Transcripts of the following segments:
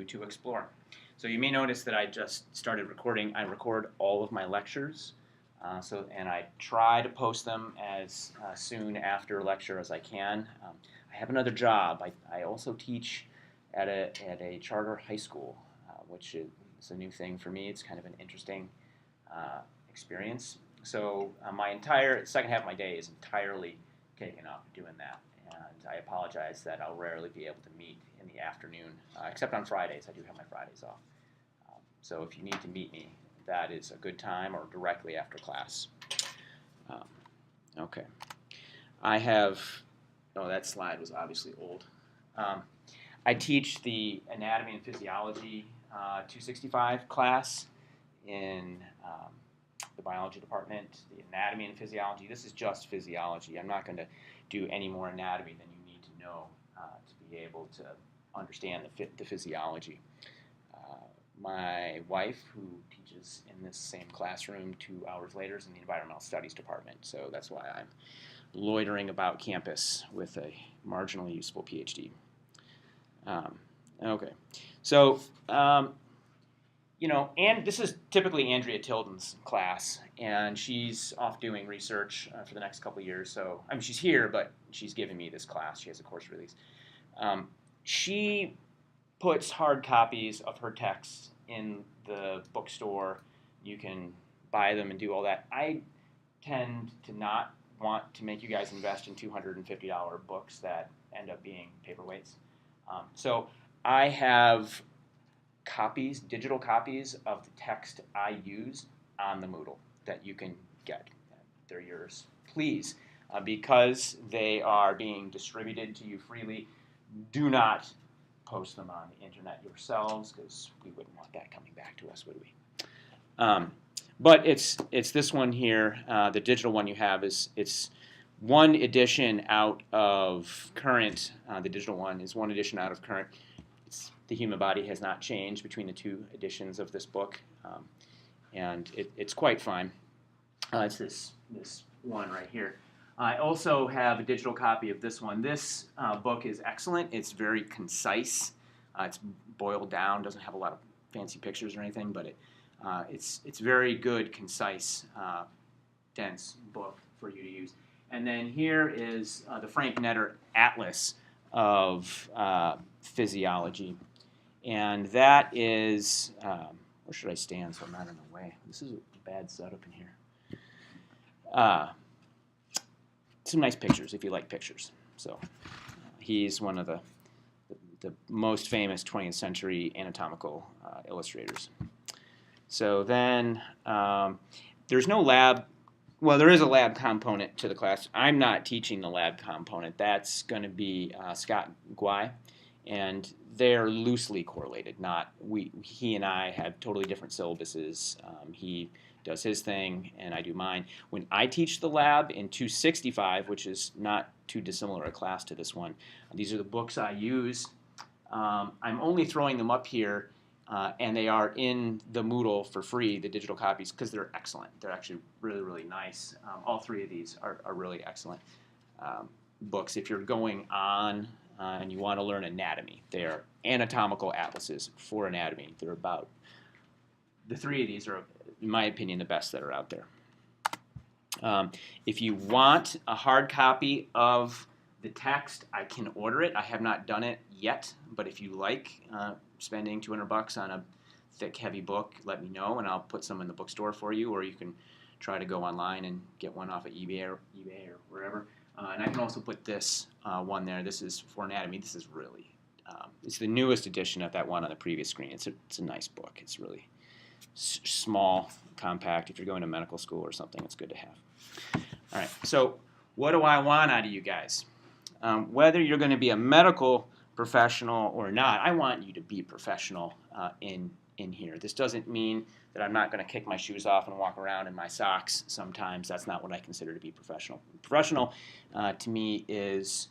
you to explore. So you may notice that I just started recording. I record all of my lectures, and I try to post them as soon after lecture as I can. I have another job. I also teach at a charter high school, which is a new thing for me. It's kind of an interesting experience. So my entire second half of my day is entirely taken up doing that. And I apologize that I'll rarely be able to meet in the afternoon, except on Fridays. I do have my Fridays off. So if you need to meet me, that is a good time or directly after class. Okay. I have, oh, that slide was obviously old. I teach the Anatomy and Physiology 265 class in the biology department, the anatomy and physiology. This is just physiology. I'm not going to do any more anatomy than you need to know to be able to understand the physiology. My wife, who teaches in this same classroom 2 hours later, is in the environmental studies department, so that's why I'm loitering about campus with a marginally useful PhD. Okay, so and this is typically Andrea Tilden's class, and she's off doing research for the next couple of years. So, I mean, she's here, but she's giving me this class. She has a course release. She puts hard copies of her texts in the bookstore. You can buy them and do all that. I tend to not want to make you guys invest in $250 books that end up being paperweights. So I have copies, digital copies of the text I use on the Moodle that you can get. They're yours. Please, because they are being distributed to you freely, do not post them on the internet yourselves, because we wouldn't want that coming back to us, would we? But it's this one here. The digital one you have it's one edition out of current. The digital one is one edition out of current. The human body has not changed between the 2 editions of this book, and it's quite fine. It's this one right here. I also have a digital copy of this one. This book is excellent. It's very concise. It's boiled down. Doesn't have a lot of fancy pictures or anything, but it's very good, concise, dense book for you to use. And then here is the Frank Netter Atlas of Physiology. And that is, where should I stand so I'm not in the way? This is a bad setup in here. Some nice pictures if you like pictures. So he's one of the most famous 20th century anatomical illustrators. So then there's no lab. Well, there is a lab component to the class. I'm not teaching the lab component. That's going to be Scott Guy. And they're loosely correlated. He and I have totally different syllabuses. He does his thing, and I do mine. When I teach the lab in 265, which is not too dissimilar a class to this one, these are the books I use. I'm only throwing them up here, and they are in the Moodle for free, the digital copies, because they're excellent. They're actually really, really nice. All 3 of these are really excellent books. If you're going on and you want to learn anatomy, they are anatomical atlases for anatomy. They're about, the 3 of these are, in my opinion, the best that are out there. If you want a hard copy of the text, I can order it. I have not done it yet, but if you like spending $200 on a thick, heavy book, let me know, and I'll put some in the bookstore for you, or you can try to go online and get one off of eBay or wherever. And I can also put this one there. This is for anatomy. This is really, it's the newest edition of that one on the previous screen. It's a nice book. It's really small, compact. If you're going to medical school or something, it's good to have. All right, so what do I want out of you guys? Whether you're going to be a medical professional or not, I want you to be professional in here. This doesn't mean that I'm not going to kick my shoes off and walk around in my socks sometimes. That's not what I consider to be professional. Professional to me is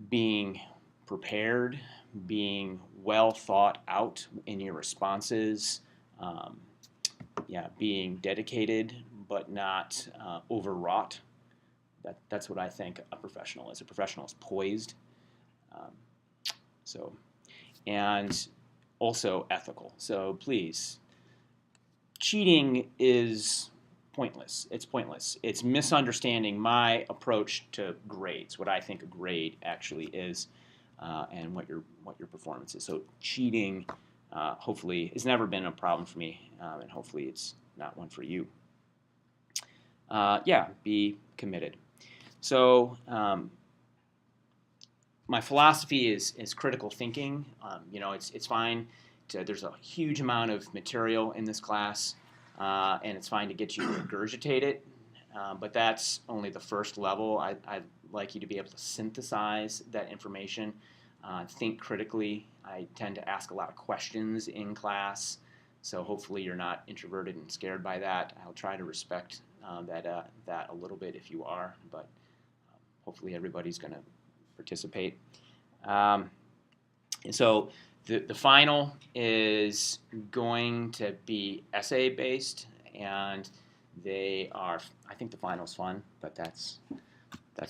being prepared, being well thought out in your responses, being dedicated but not overwrought. That's what I think a professional is. A professional is poised. and also ethical. So please, cheating is pointless. It's pointless. It's misunderstanding my approach to grades, what I think a grade actually is, and what your performance is. So cheating, hopefully, has never been a problem for me, and hopefully it's not one for you. Yeah, be committed. So my philosophy is critical thinking. It's fine. There's a huge amount of material in this class, and it's fine to get you to regurgitate it, but that's only the first level. I'd like you to be able to synthesize that information, think critically. I tend to ask a lot of questions in class, so hopefully you're not introverted and scared by that. I'll try to respect that a little bit if you are, but hopefully everybody's going to participate. And so the final is going to be essay-based, and I think the final's fun, but that's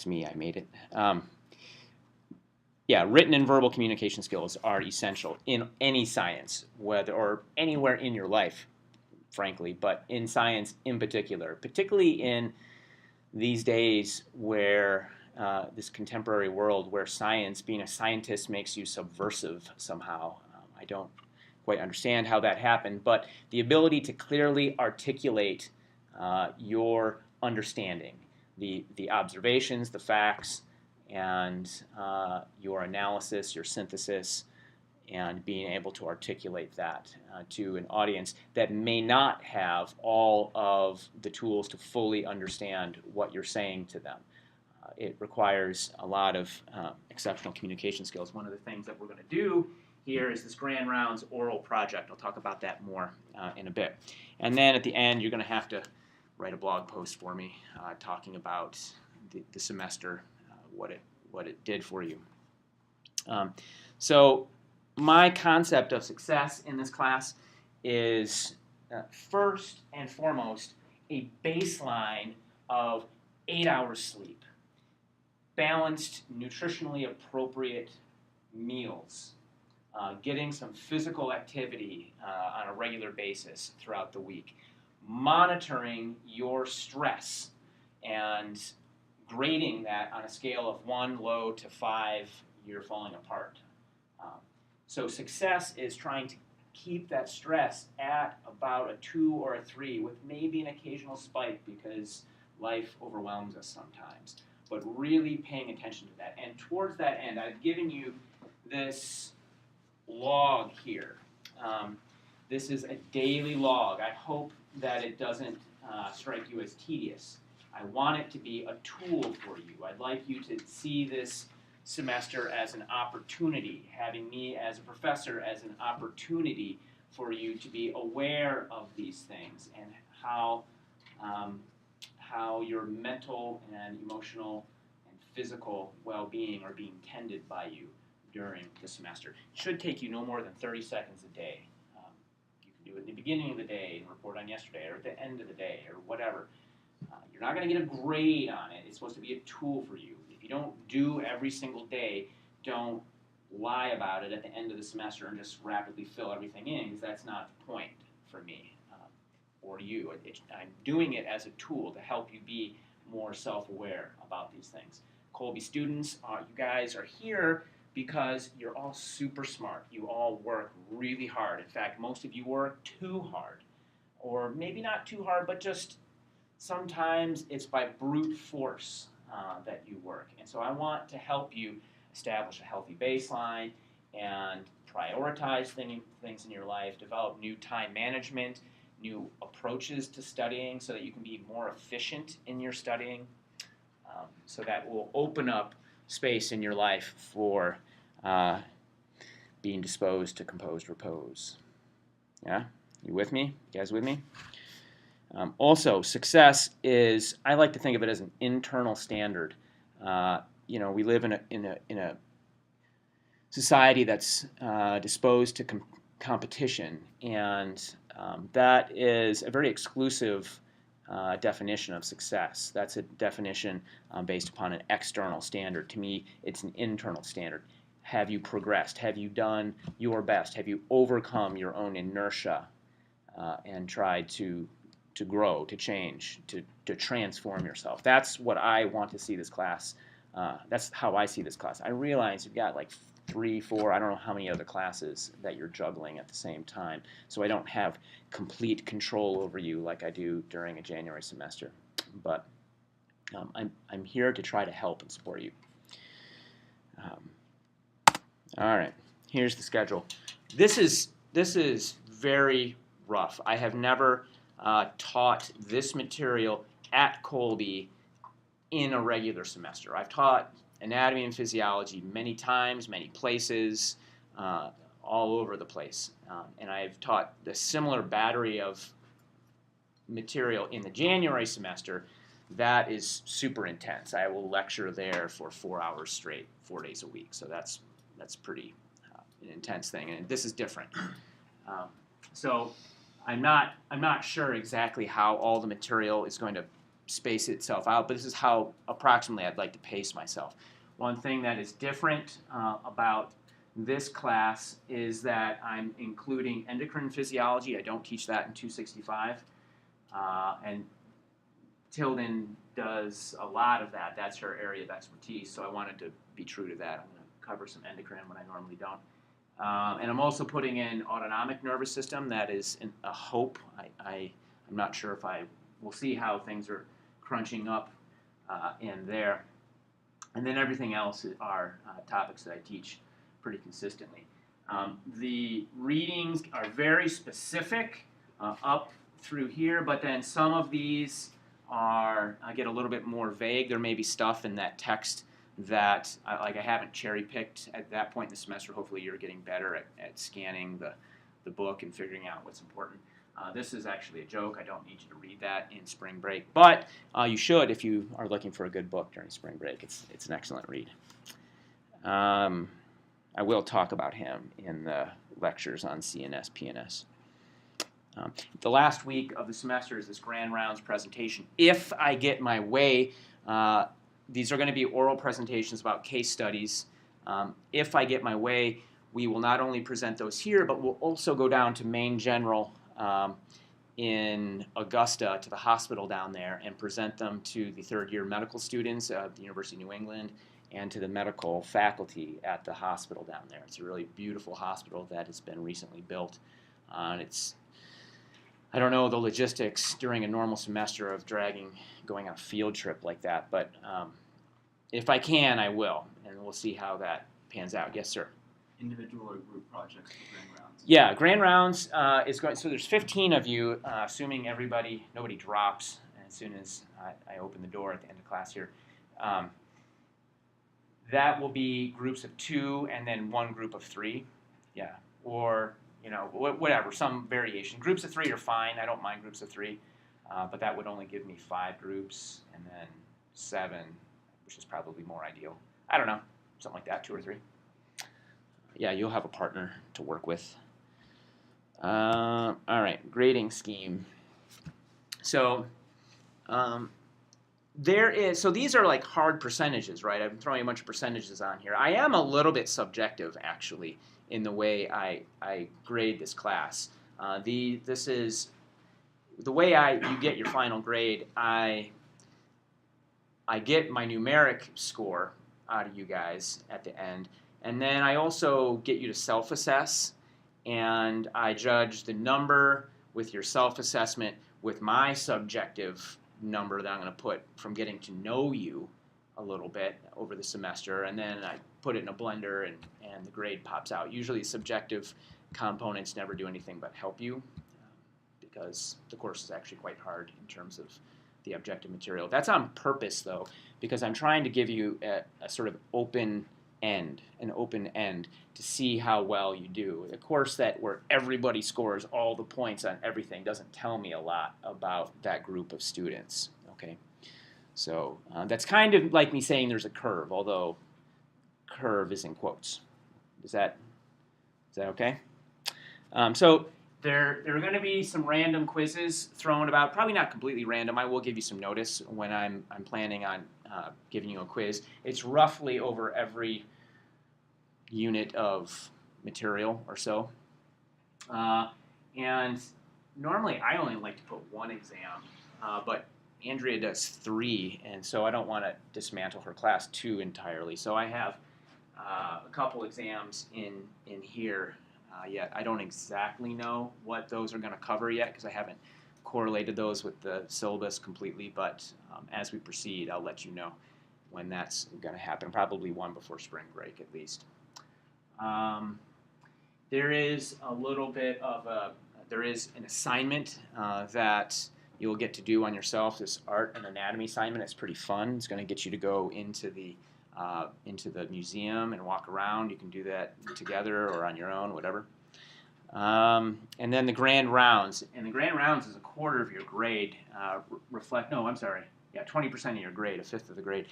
me. I made it. Yeah, written and verbal communication skills are essential in any science, or anywhere in your life, frankly, but in science in particular, particularly in these days where this contemporary world where science, being a scientist, makes you subversive somehow. I don't quite understand how that happened, but the ability to clearly articulate your understanding, the observations, the facts, and your analysis, your synthesis, and being able to articulate that to an audience that may not have all of the tools to fully understand what you're saying to them. It requires a lot of exceptional communication skills. One of the things that we're going to do here is this Grand Rounds oral project. I'll talk about that more in a bit. And then at the end, you're going to have to write a blog post for me talking about the semester, what it did for you. So my concept of success in this class is first and foremost a baseline of 8 hours sleep, balanced, nutritionally appropriate meals, getting some physical activity on a regular basis throughout the week, monitoring your stress and grading that on a scale of 1 low to 5, you're falling apart. So success is trying to keep that stress at about a 2 or a 3 with maybe an occasional spike because life overwhelms us sometimes. But really paying attention to that. And towards that end, I've given you this log here. This is a daily log. I hope that it doesn't strike you as tedious. I want it to be a tool for you. I'd like you to see this semester as an opportunity, having me as a professor as an opportunity for you to be aware of these things and how your mental and emotional and physical well-being are being tended by you during the semester. It should take you no more than 30 seconds a day. You can do it at the beginning of the day and report on yesterday, or at the end of the day, or whatever. You're not going to get a grade on it. It's supposed to be a tool for you. If you don't do every single day, don't lie about it at the end of the semester and just rapidly fill everything in, because that's not the point for me or you. I'm doing it as a tool to help you be more self-aware about these things. Colby students, you guys are here because you're all super smart. You all work really hard. In fact, most of you work too hard. Or maybe not too hard, but just sometimes it's by brute force that you work. And so I want to help you establish a healthy baseline and prioritize things in your life, develop new time management, new approaches to studying so that you can be more efficient in your studying. So that will open up space in your life for being disposed to composed repose. Yeah? You with me? You guys with me? Also, success is, I like to think of it as an internal standard. We live in a society that's disposed to competition, and that is a very exclusive definition of success. That's a definition based upon an external standard. To me, it's an internal standard. have you progressed? Have you done your best? Have you overcome your own inertia and tried to grow, to change, to transform yourself? That's what I want to see this class. That's how I see this class. I realize you've got like 3, 4, I don't know how many other classes that you're juggling at the same time. So I don't have complete control over you like I do during a January semester. But I'm here to try to help and support you. All right, here's the schedule. This is very rough. I have never taught this material at Colby in a regular semester. I've taught anatomy and physiology many times, many places, all over the place. And I've taught the similar battery of material in the January semester. That is super intense. I will lecture there for 4 hours straight, 4 days a week. So that's pretty an intense thing, and this is different. So I'm not sure exactly how all the material is going to space itself out, but this is how approximately I'd like to pace myself. One thing that is different about this class is that I'm including endocrine physiology. I don't teach that in 265, and Tilden does a lot of that. That's her area of expertise, so I wanted to be true to that. I'm going to cover some endocrine when I normally don't. And I'm also putting in autonomic nervous system. That is a hope. I'm not sure if we'll see how things are crunching up in there. And then everything else are topics that I teach pretty consistently. The readings are very specific up through here, but then some of these I get a little bit more vague. There may be stuff in that text that I haven't cherry-picked at that point in the semester. Hopefully you're getting better at scanning the book and figuring out what's important. This is actually a joke. I don't need you to read that in spring break, but you should if you are looking for a good book during spring break. It's an excellent read. I will talk about him in the lectures on CNS, PNS. The last week of the semester is this Grand Rounds presentation. If I get my way, these are going to be oral presentations about case studies. If I get my way, we will not only present those here, but we'll also go down to Maine General in Augusta to the hospital down there and present them to the third-year medical students of the University of New England and to the medical faculty at the hospital down there. It's a really beautiful hospital that has been recently built. I don't know the logistics during a normal semester of going on a field trip like that, but if I can, I will, and we'll see how that pans out. Yes, sir? Individual or group projects for Grand Rounds? Yeah, Grand Rounds is going, so there's 15 of you, assuming nobody drops as soon as I open the door at the end of class here. That will be groups of 2 and then 1 group of 3, yeah, or whatever, some variation. Groups of 3 are fine. I don't mind groups of 3, but that would only give me 5 groups and then 7, which is probably more ideal. I don't know, something like that, 2 or 3. Yeah, you'll have a partner to work with. All right, grading scheme. So so these are like hard percentages, right? I'm throwing a bunch of percentages on here. I am a little bit subjective, actually, in the way I grade this class. This is the way you get your final grade. I get my numeric score out of you guys at the end, and then I also get you to self-assess, and I judge the number with your self-assessment with my subjective number that I'm going to put from getting to know you a little bit over the semester, and then I put it in a blender and the grade pops out. Usually subjective components never do anything but help you because the course is actually quite hard in terms of the objective material. That's on purpose, though, because I'm trying to give you a sort of open end to see how well you do. A course where everybody scores all the points on everything doesn't tell me a lot about that group of students, okay? So that's kind of like me saying there's a curve, although curve is in quotes. Is that okay? So there are going to be some random quizzes thrown about, probably not completely random. I will give you some notice when I'm planning on giving you a quiz. It's roughly over every unit of material or so. And normally I only like to put one exam, but Andrea does 3, and so I don't want to dismantle her class too entirely. So I have a couple exams in here yet. I don't exactly know what those are going to cover yet because I haven't correlated those with the syllabus completely, but as we proceed, I'll let you know when that's going to happen, probably one before spring break at least. There is a little bit of there is an assignment that you'll get to do on yourself, this art and anatomy assignment. It's pretty fun. It's going to get you to go into the museum and walk around. You can do that together or on your own, whatever. And then the grand rounds. And the grand rounds is a quarter of your grade. 20% of your grade, a fifth of the grade,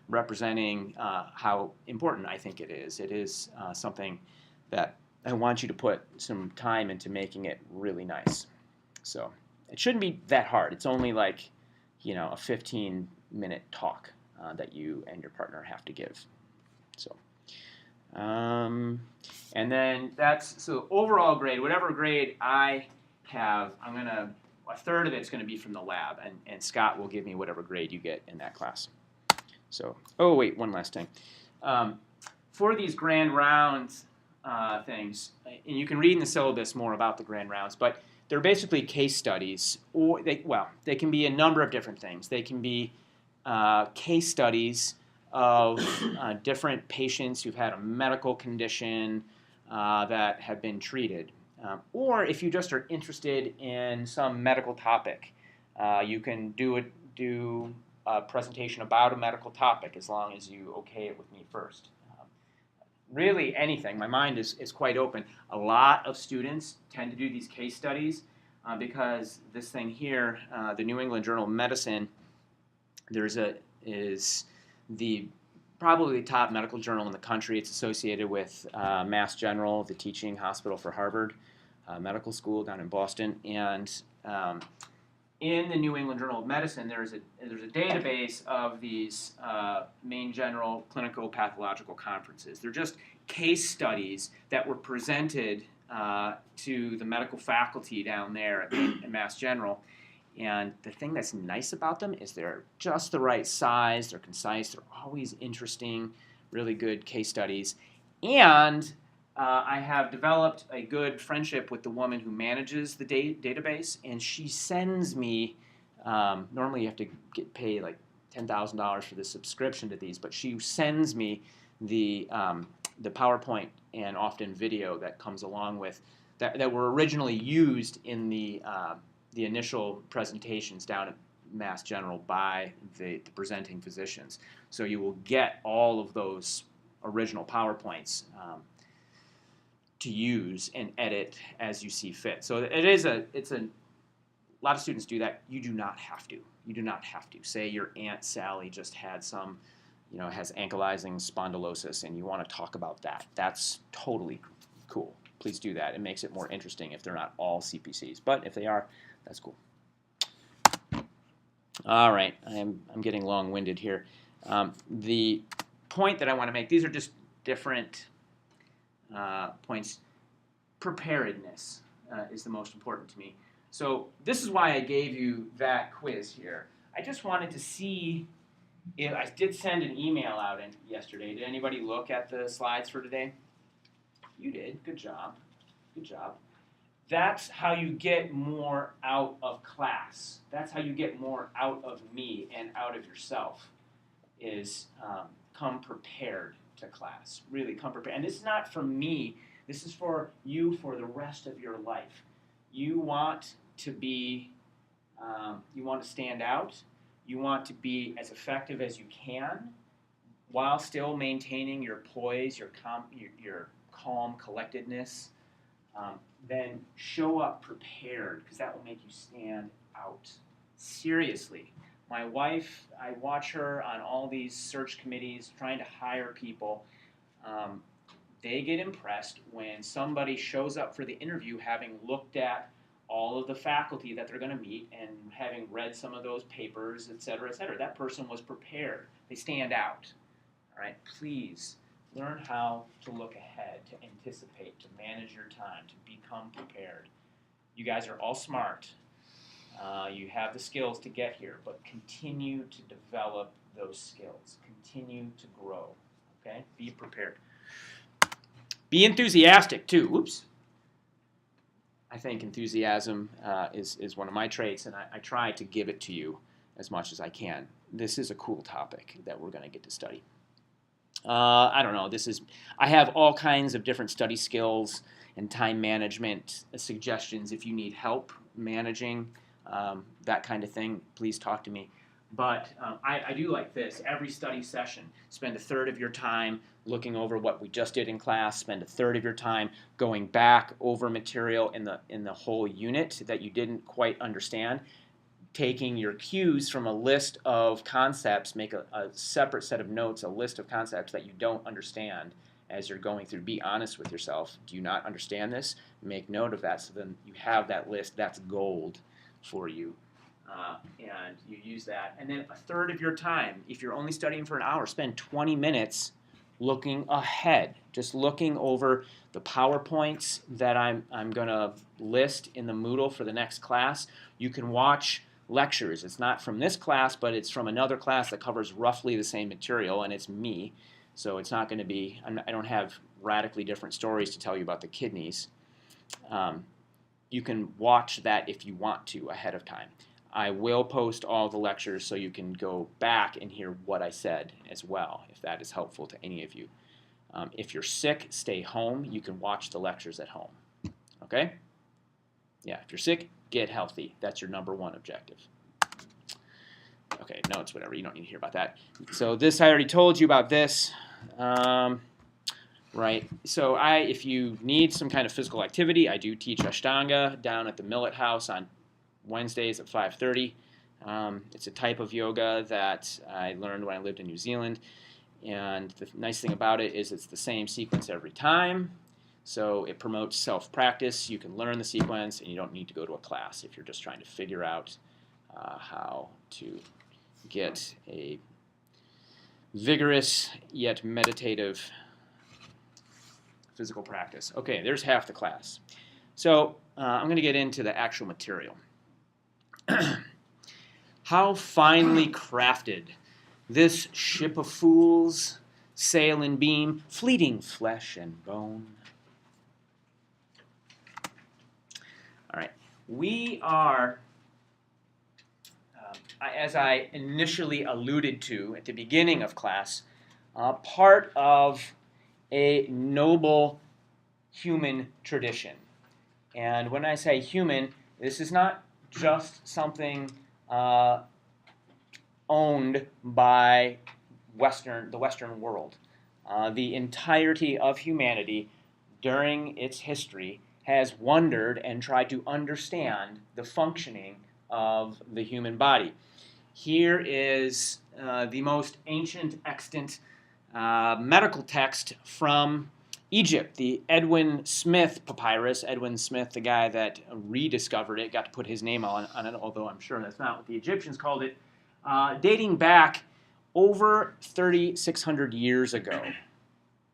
representing how important I think it is. It is something that I want you to put some time into making it really nice. So it shouldn't be that hard. It's only like, a 15-minute talk that you and your partner have to give. So, and then so overall grade, whatever grade I have, a third of it's going to be from the lab, and Scott will give me whatever grade you get in that class. So, one last thing. For these grand rounds things, and you can read in the syllabus more about the grand rounds, but they're basically case studies, or they can be a number of different things. They can be case studies of different patients who've had a medical condition that have been treated. Or if you just are interested in some medical topic, you can do a presentation about a medical topic as long as you okay it with me first. Really anything. My mind is quite open. A lot of students tend to do these case studies because this thing here, the New England Journal of Medicine, is probably the top medical journal in the country. It's associated with Mass General, the teaching hospital for Harvard Medical School down in Boston, and in the New England Journal of Medicine, there's a database of these main general clinical pathological conferences. They're just case studies that were presented to the medical faculty down there at Mass General. And the thing that's nice about them is they're just the right size, they're concise, they're always interesting, really good case studies. And I have developed a good friendship with the woman who manages the database, and she sends me, normally you have to get paid like $10,000 for the subscription to these, but she sends me the PowerPoint and often video that comes along with, that were originally used in the initial presentations down at Mass General by the presenting physicians. So you will get all of those original PowerPoints to use and edit as you see fit. So it's a lot of students do that. You do not have to. You do not have to. Say your Aunt Sally just had some, has ankylosing spondylosis, and you want to talk about that. That's totally cool. Please do that. It makes it more interesting if they're not all CPCs. But if they are, that's cool. All right, I'm getting long-winded here. The point that I want to make, these are just different points. Preparedness is the most important to me. So this is why I gave you that quiz here. I just wanted to see if I did send an email out yesterday. Did anybody look at the slides for today? You did. Good job. Good job. That's how you get more out of class. That's how you get more out of me and out of yourself, is come prepared to class. Really come prepared. And this is not for me. This is for you for the rest of your life. You want to be, you want to stand out. You want to be as effective as you can while still maintaining your poise, your calm collectedness. Then show up prepared, because that will make you stand out. Seriously. My wife, I watch her on all these search committees trying to hire people. They get impressed when somebody shows up for the interview having looked at all of the faculty that they're going to meet and having read some of those papers, et cetera, et cetera. That person was prepared. They stand out. All right, please Learn how to look ahead, to anticipate, to manage your time, to become prepared. You guys are all smart. You have the skills to get here, but continue to develop those skills. Continue to grow. Okay? Be prepared. Be enthusiastic too. Whoops. I think enthusiasm is one of my traits, and I try to give it to you as much as I can. This is a cool topic that we're going to get to study. I don't know. I have all kinds of different study skills and time management suggestions. If you need help managing that kind of thing, please talk to me. But I do like this. Every study session, spend a third of your time looking over what we just did in class. Spend a third of your time going back over material in the whole unit that you didn't quite understand. Taking your cues from a list of concepts, make a separate set of notes, a list of concepts that you don't understand as you're going through. Be honest with yourself. Do you not understand this? Make note of that so then you have that list. That's gold for you. And you use that. And then a third of your time, if you're only studying for an hour, spend 20 minutes looking ahead, just looking over the PowerPoints that I'm going to list in the Moodle for the next class. You can watch lectures. It's not from this class, but it's from another class that covers roughly the same material, and it's me. So it's not going to be, I don't have radically different stories to tell you about the kidneys. You can watch that if you want to ahead of time. I will post all the lectures so you can go back and hear what I said as well, if that is helpful to any of you. If you're sick, stay home. You can watch the lectures at home. Okay? Yeah, if you're sick, get healthy. That's your number one objective. Okay, no, it's whatever. You don't need to hear about that. So this, I already told you about this. Right. So if you need some kind of physical activity, I do teach Ashtanga down at the Millet House on Wednesdays at 5:30. It's a type of yoga that I learned when I lived in New Zealand. And the nice thing about it is it's the same sequence every time. So it promotes self-practice. You can learn the sequence, and you don't need to go to a class if you're just trying to figure out how to get a vigorous yet meditative physical practice. Okay, there's half the class. So I'm going to get into the actual material. How finely crafted this ship of fools, sail and beam, fleeting flesh and bone. All right, we are, as I initially alluded to at the beginning of class, part of a noble human tradition. And when I say human, this is not just something owned by the Western world. The entirety of humanity during its history has wondered and tried to understand the functioning of the human body. Here is the most ancient extant medical text from Egypt, the Edwin Smith papyrus. Edwin Smith, the guy that rediscovered it, got to put his name on it, although I'm sure that's not what the Egyptians called it, dating back over 3,600 years ago.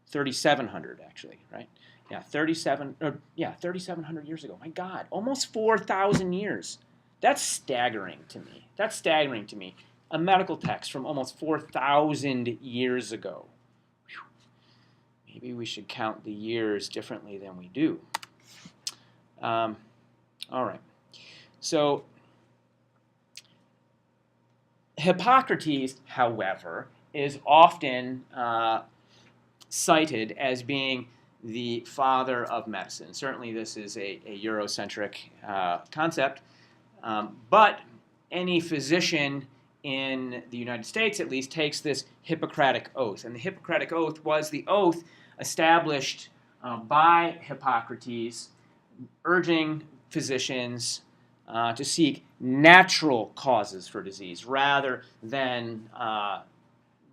3,700 actually, right? Yeah, 3,700 years ago. My God, almost 4,000 years. That's staggering to me. A medical text from almost 4,000 years ago. Whew. Maybe we should count the years differently than we do. All right. So Hippocrates, however, is often cited as being the father of medicine. Certainly this is a Eurocentric concept, but any physician in the United States, at least, takes this Hippocratic oath. And the Hippocratic oath was the oath established by Hippocrates, urging physicians to seek natural causes for disease rather than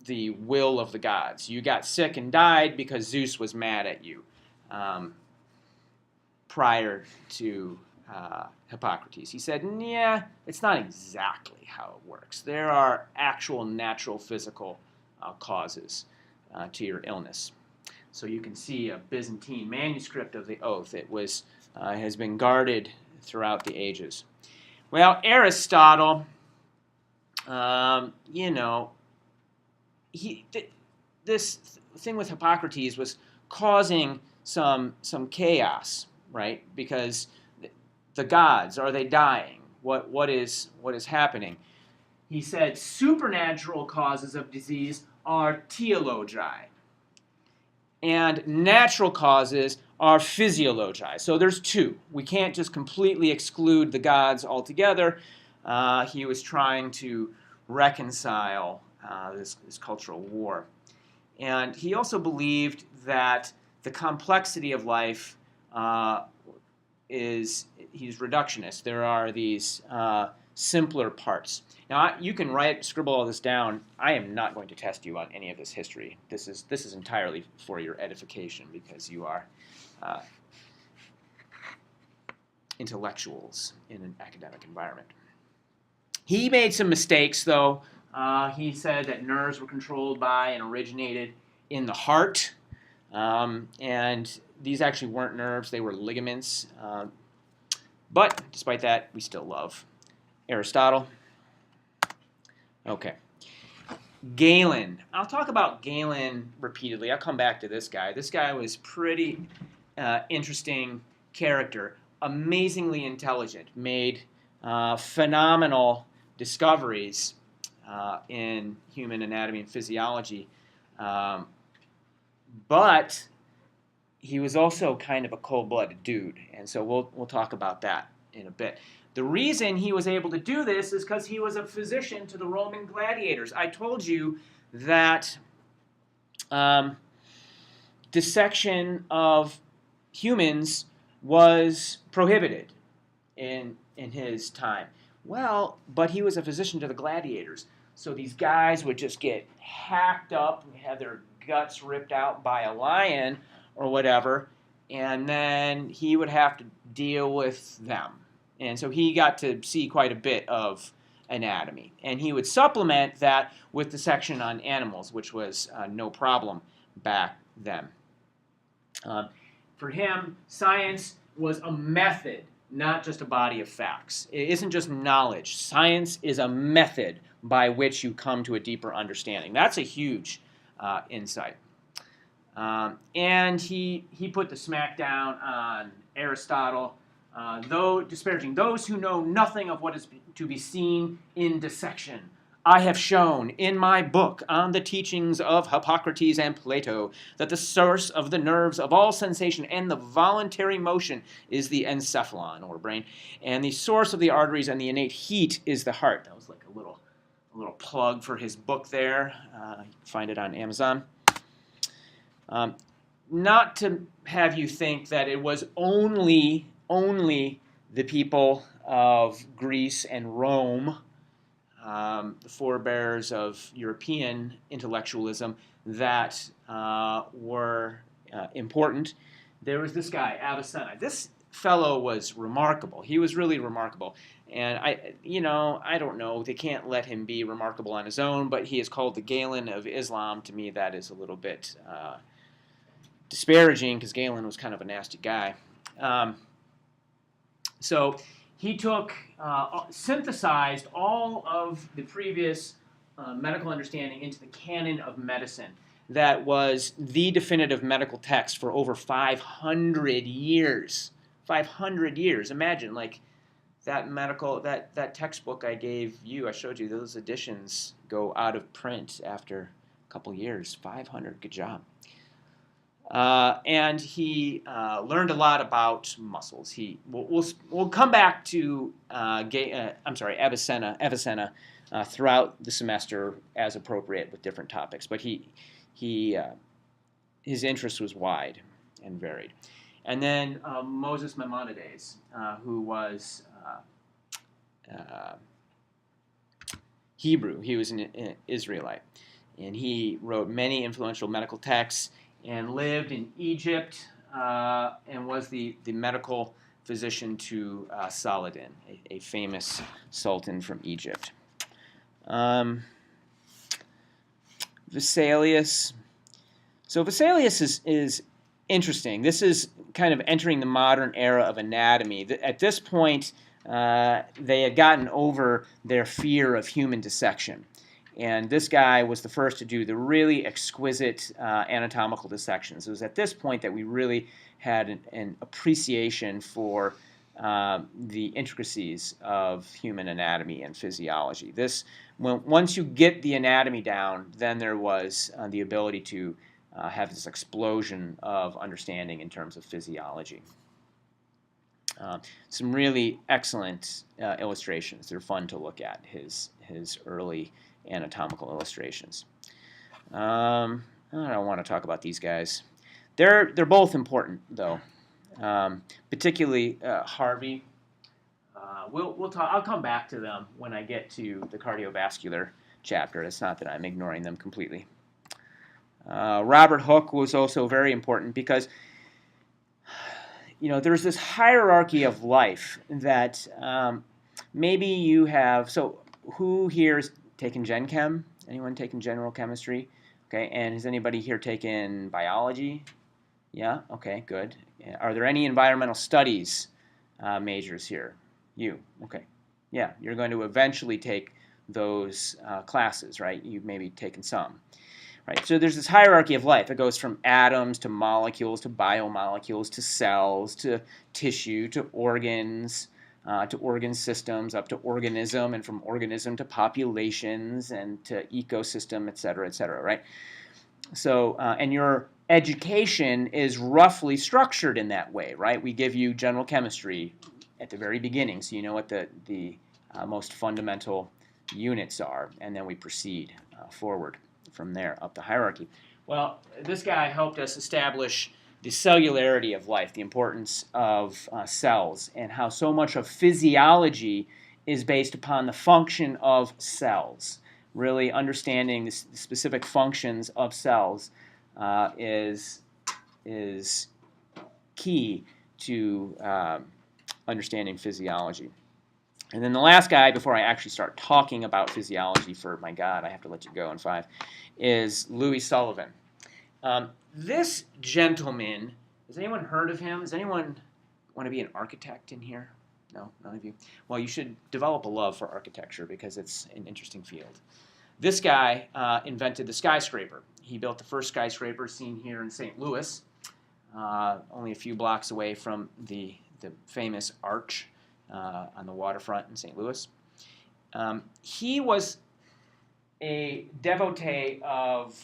the will of the gods. You got sick and died because Zeus was mad at you prior to Hippocrates. He said, yeah, it's not exactly how it works. There are actual natural physical causes to your illness. So you can see a Byzantine manuscript of the oath. It was has been guarded throughout the ages. Well, Aristotle, this thing with Hippocrates was causing some chaos, right? Because the gods, are they dying? What is happening? He said supernatural causes of disease are teleologi, and natural causes are physiologi. So there's two. We can't just completely exclude the gods altogether. He was trying to reconcile this cultural war. And he also believed that the complexity of life he's reductionist. There are these simpler parts. Now, you can scribble all this down. I am not going to test you on any of this history. This is entirely for your edification because you are intellectuals in an academic environment. He made some mistakes, though. He said that nerves were controlled by and originated in the heart. And these actually weren't nerves, they were ligaments. But despite that, we still love Aristotle. Okay. Galen. I'll talk about Galen repeatedly. I'll come back to this guy. This guy was pretty interesting character, amazingly intelligent, made phenomenal discoveries in human anatomy and physiology. But he was also kind of a cold-blooded dude, and so we'll talk about that in a bit. The reason he was able to do this is because he was a physician to the Roman gladiators. I told you that dissection of humans was prohibited in his time. Well, but he was a physician to the gladiators, so these guys would just get hacked up and have their guts ripped out by a lion or whatever, and then he would have to deal with them. And so he got to see quite a bit of anatomy. And he would supplement that with the section on animals, which was no problem back then. For him, science was a method, not just a body of facts. It isn't just knowledge. Science is a method by which you come to a deeper understanding. That's a huge insight. And he put the smack down on Aristotle, though disparaging those who know nothing of what is to be seen in dissection. I have shown in my book on the teachings of Hippocrates and Plato that the source of the nerves of all sensation and the voluntary motion is the encephalon, or brain, and the source of the arteries and the innate heat is the heart. That was like a little plug for his book there. You can find it on Amazon. Not to have you think that it was only the people of Greece and Rome, the forebears of European intellectualism, that were important. There was this guy, Avicenna. This fellow was remarkable. He was really remarkable. And I don't know, they can't let him be remarkable on his own, but he is called the Galen of Islam. To me, that is a little bit disparaging because Galen was kind of a nasty guy. So he synthesized all of the previous medical understanding into the canon of medicine. That was the definitive medical text for over 500 years. 500 years. Imagine, like, that textbook I gave you, I showed you, those editions go out of print after a couple years. 500, good job. And he learned a lot about muscles. We'll come back to Avicenna throughout the semester as appropriate with different topics. But his interest was wide and varied. And then Moses Maimonides, who was Hebrew. He was an Israelite, and he wrote many influential medical texts and lived in Egypt and was the medical physician to Saladin, a famous sultan from Egypt. Vesalius. So Vesalius is interesting. This is kind of entering the modern era of anatomy. At this point, they had gotten over their fear of human dissection. And this guy was the first to do the really exquisite anatomical dissections. It was at this point that we really had an appreciation for the intricacies of human anatomy and physiology. Once you get the anatomy down, then there was the ability to have this explosion of understanding in terms of physiology. Some really excellent illustrations. They're fun to look at, his early anatomical illustrations. I don't want to talk about these guys. They're both important, though. Particularly Harvey. We'll talk. I'll come back to them when I get to the cardiovascular chapter. It's not that I'm ignoring them completely. Robert Hooke was also very important because there's this hierarchy of life that maybe you have. So who here has taken Gen Chem? Anyone taken general chemistry? Okay, and has anybody here taken biology? Yeah, okay, good. Are there any environmental studies majors here? You, okay. Yeah, you're going to eventually take those classes, right? You've maybe taken some. Right, so there's this hierarchy of life. It goes from atoms to molecules to biomolecules to cells to tissue to organ systems up to organism, and from organism to populations and to ecosystem, et cetera, right? So, and your education is roughly structured in that way, right? We give you general chemistry at the very beginning, so you know what the most fundamental units are, and then we proceed forward from there up the hierarchy. Well, this guy helped us establish the cellularity of life, the importance of cells, and how so much of physiology is based upon the function of cells. Really understanding the specific functions of cells is key to understanding physiology. And then the last guy, before I actually start talking about physiology, for my God, I have to let you go in 5, is Louis Sullivan. This gentleman, has anyone heard of him? Does anyone want to be an architect in here? No, none of you? Well, you should develop a love for architecture because it's an interesting field. This guy invented the skyscraper. He built the first skyscraper seen here in St. Louis, only a few blocks away from the famous arch on the waterfront in St. Louis. He was a devotee of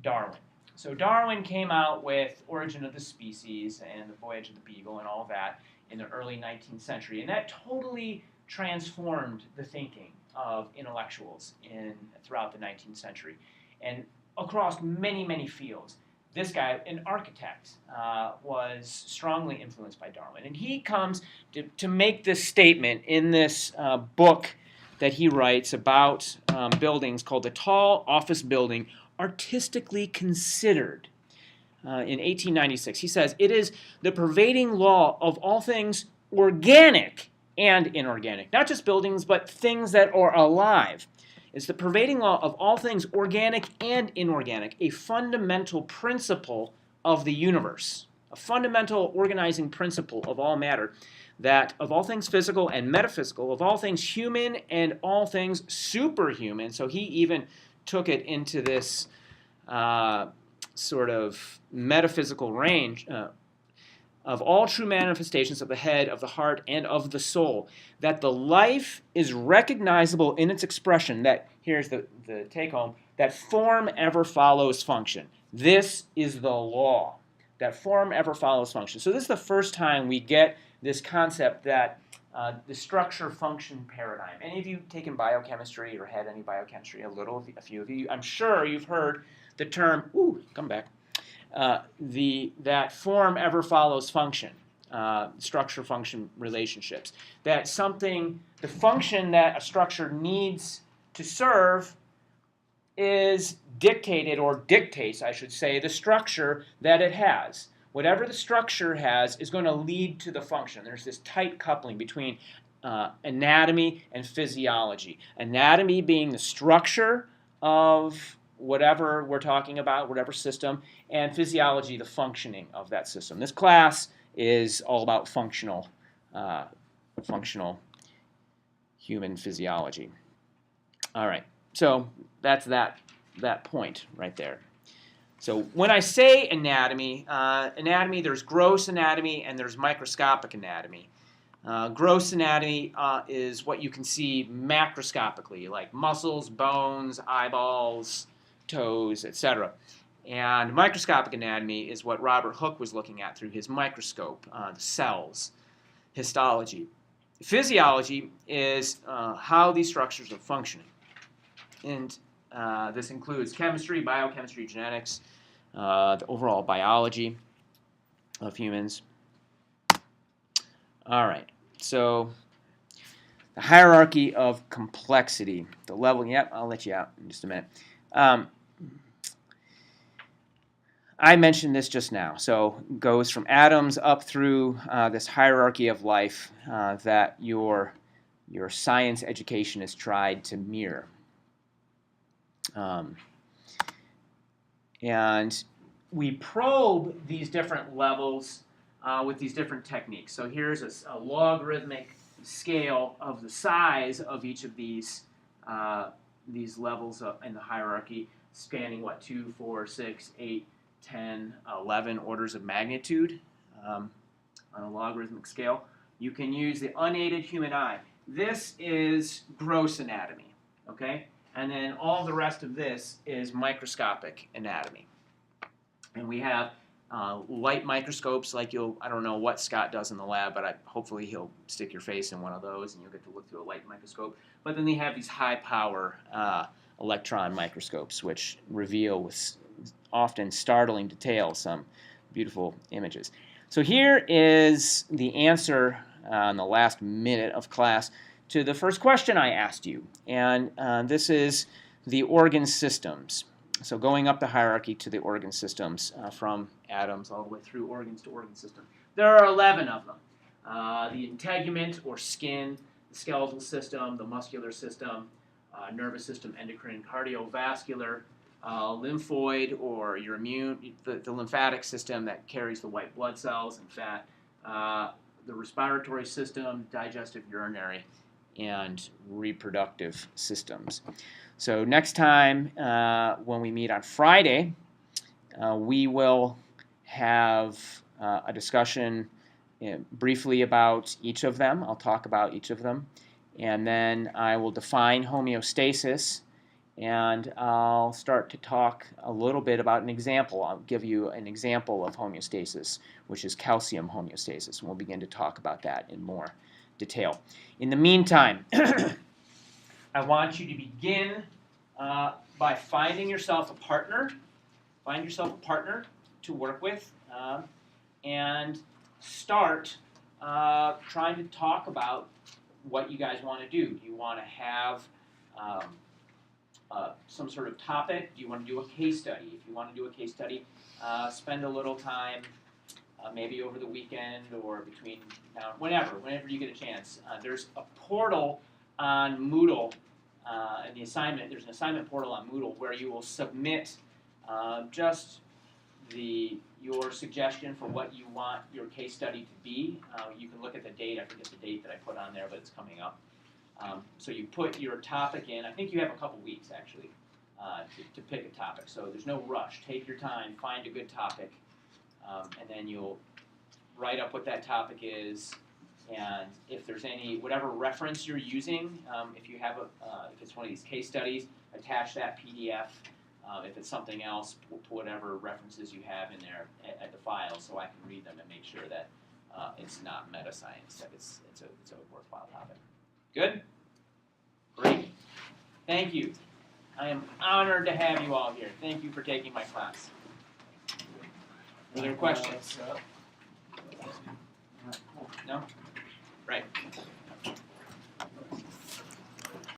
Darwin. So Darwin came out with Origin of the Species and The Voyage of the Beagle and all of that in the early 19th century, and that totally transformed the thinking of intellectuals throughout the 19th century and across many, many fields. This guy, an architect, was strongly influenced by Darwin. And he comes to make this statement in this book that he writes about buildings called The Tall Office Building, Artistically Considered. In 1896, he says, "It is the pervading law of all things organic and inorganic." Not just buildings, but things that are alive. It's the pervading law of all things organic and inorganic, a fundamental principle of the universe, a fundamental organizing principle of all matter, that of all things physical and metaphysical, of all things human and all things superhuman. So he even took it into this sort of metaphysical range, of all true manifestations of the head, of the heart, and of the soul, that the life is recognizable in its expression, that, here's the take-home, that form ever follows function. This is the law, that form ever follows function. So this is the first time we get this concept that the structure-function paradigm. Any of you taken biochemistry or had any biochemistry? A few of you. I'm sure you've heard the term, that form ever follows function, structure-function relationships. That the function that a structure needs to serve is dictated, or dictates, I should say, the structure that it has. Whatever the structure has is going to lead to the function. There's this tight coupling between anatomy and physiology. Anatomy being the structure of whatever we're talking about, whatever system, and physiology, the functioning of that system. This class is all about functional human physiology. All right, so that's that point right there. So when I say anatomy, there's gross anatomy and there's microscopic anatomy. Gross anatomy is what you can see macroscopically, like muscles, bones, eyeballs, toes, etc. And microscopic anatomy is what Robert Hooke was looking at through his microscope, the cells, histology. Physiology is how these structures are functioning. And this includes chemistry, biochemistry, genetics, the overall biology of humans. All right, so the hierarchy of complexity, the level, yep, I'll let you out in just a minute. I mentioned this just now, so it goes from atoms up through this hierarchy of life that your science education has tried to mirror. And we probe these different levels with these different techniques. So here's a logarithmic scale of the size of each of these levels in the hierarchy, spanning, 2, 4, 6, 8, 10, 11 orders of magnitude on a logarithmic scale. You can use the unaided human eye. This is gross anatomy, okay? And then all the rest of this is microscopic anatomy. And we have light microscopes, like I don't know what Scott does in the lab, but hopefully he'll stick your face in one of those and you'll get to look through a light microscope. But then they have these high power electron microscopes, which reveal with often startling detail some beautiful images. So here is the answer in the last minute of class to the first question I asked you. And this is the organ systems. So going up the hierarchy to the organ systems from atoms all the way through organs to organ system. There are 11 of them. The integument or skin, the skeletal system, the muscular system, nervous system, endocrine, cardiovascular, lymphoid or your immune, the lymphatic system that carries the white blood cells and fat, the respiratory system, digestive, urinary, and reproductive systems. So next time when we meet on Friday, we will have a discussion briefly about each of them. I'll talk about each of them. And then I will define homeostasis, and I'll start to talk a little bit about an example. I'll give you an example of homeostasis, which is calcium homeostasis, and we'll begin to talk about that in more detail. In the meantime, I want you to begin by finding yourself a partner. Find yourself a partner to work with, and start trying to talk about what you guys want to do. Do you want to have some sort of topic? Do you want to do a case study? If you want to do a case study, spend a little time, maybe over the weekend or between now, whenever you get a chance. There's a portal on Moodle, and there's an assignment portal on Moodle where you will submit just your suggestion for what you want your case study to be. You can look at the date. I forget the date that I put on there, but it's coming up. So you put your topic in. I think you have a couple weeks, actually, to pick a topic. So there's no rush. Take your time. Find a good topic. And then you'll write up what that topic is. And if there's whatever reference you're using, if you have if it's one of these case studies, attach that PDF. If it's something else, put whatever references you have in there at the file so I can read them and make sure that it's not meta-science, that it's a worthwhile topic. Good? Great. Thank you. I am honored to have you all here. Thank you for taking my class. Are there questions? No? Right.